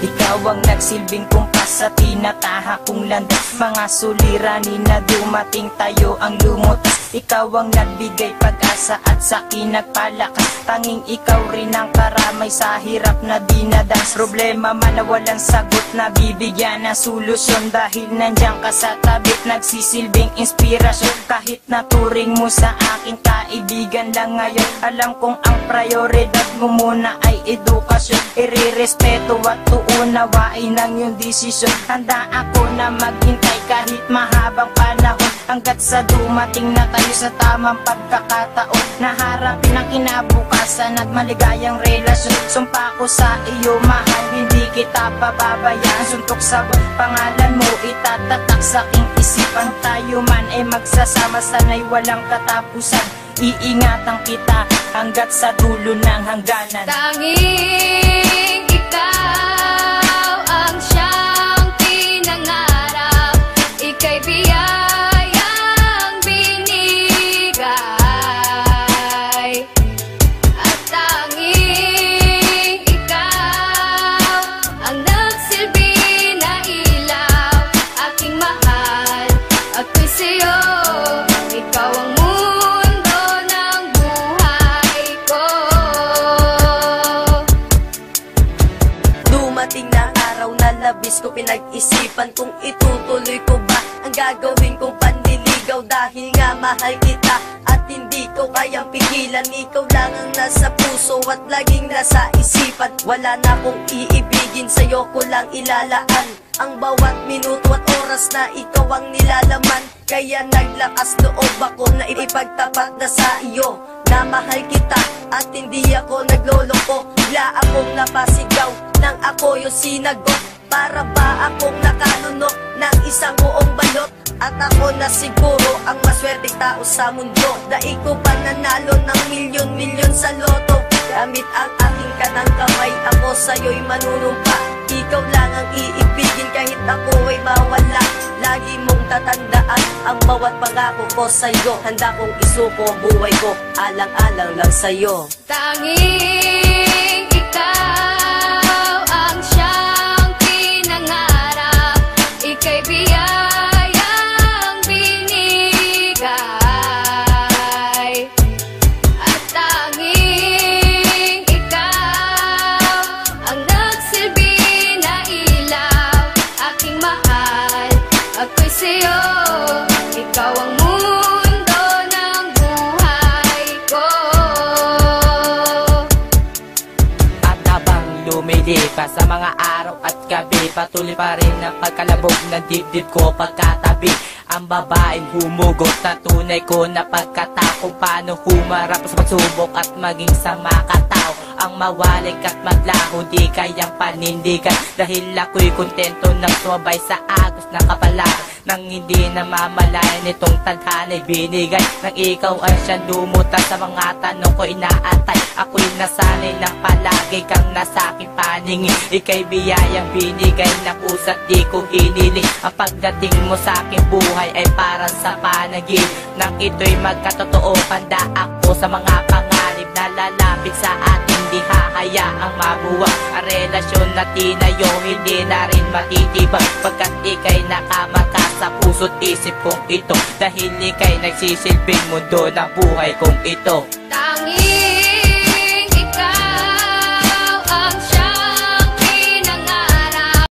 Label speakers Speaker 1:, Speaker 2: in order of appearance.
Speaker 1: Ikaw ang nagsilbing kumpas sa tinatahak kong landas. Mga suliranin na dumating tayo ang lumutas. Ikaw ang nagbigay pag-asa at sa'kin nagpalakas. Tanging ikaw rin ang karamay sa hirap na dinadans. Problema man na walang sagot, na bibigyan ng solusyon. Dahil nandiyan ka sa tabit, nagsisilbing inspirasyon. Kahit naturing mo sa akin kaibigan lang ngayon, alam kong ang prioridad mo muna ay edukasyon. Irerespeto at uunawain ang iyong desisyon. Handa ako na maghintay kahit mahabang panahon, hanggat sa dumating na tayo sa tamang pagkakataon. Naharapin ang kinabukasan at maligayang relasyon. Sumpa ko sa iyo mahal, hindi kita pababayaan. Suntok sa pangalan mo itatatak sa aking isipan. Tayo man ay magsasama, sana'y walang katapusan. Iingatan kita hanggat sa dulo ng hangganan.
Speaker 2: Tanging ikaw ang siyang pinangarap, ika'y biyayang binigay. At tanging ikaw ang nagsilbi na ilaw, aking mahal, ako'y sa'yo. Ikaw ang mundo ng buhay ko.
Speaker 3: Dumating na araw na labis ko pinag-isipan kung itutuloy ko ba ang gagawin kong panliligaw. Dahil nga mahal kita at hindi ko kayang pigilan. Ikaw lang ang nasa puso at laging nasa isipan. Wala na akong iibigin, sa'yo ko lang ilalaan ang bawat minuto at oras na ikaw ang nilalaman. Kaya naglakas loob ako na ipagtapat na sa iyo na mahal kita at hindi ako nagloloko. Bigla akong napasigaw nang ako yung sinagot. Para ba akong nakalunok ng isang buong balot? At ako na siguro ang maswerteng tao sa mundo. Dahil ko pa nanalo ng milyon-milyon sa loto. Gamit ang aking kanang kamay, ako sa'yo'y manunumpa. Ikaw lang ang iibigin kahit ako ay mawala. Lagi mong tatandaan ang bawat pangako ko sa'yo. Handa kong isuko ang buhay ko, alang-alang lang sa'yo.
Speaker 2: Tanging ikaw ang siyang pinangarap, ika'y biyayang binigay. At tanging ikaw ang nagsilbi na ilaw, aking mahal, ako'y sa'yo. Ikaw ang mundo ng buhay ko.
Speaker 1: At habang lumilipas sa mga araw at gabi, patuloy pa rin ang pagkalabog ng dibdib ko pagkatabi. Ang babaeng humugot na tunay ko na pagkatao, paano humarap sa pagsubok at maging sa makatao. Ang mawalik at maglaho di kayang panindigan, dahil ako'y kontento nang sumabay sa agos na kapalaran. Nang hindi namamalayan itong tadhana'y binigay, nang ikaw ay siyang lumutas sa mga tanong ko inaantay. Ako'y nasanay na palagi kang nasa aking paningin. Ika'y biyayang binigay na pusa't di ko hiniling. Ang pagdating mo sa aking buhay ay parang sa panaginip. Nang ito'y magkatotoo, handa ako sa mga pangarap na lalapit sa atin. Di hahayaang mabuwag ang relasyon na tinayo, hindi na rin matitibag. Pagkat ika'y nakamata sa puso't isip kong ito, dahil ika'y nagsisilbing mundo ng buhay kong ito.
Speaker 2: Tanging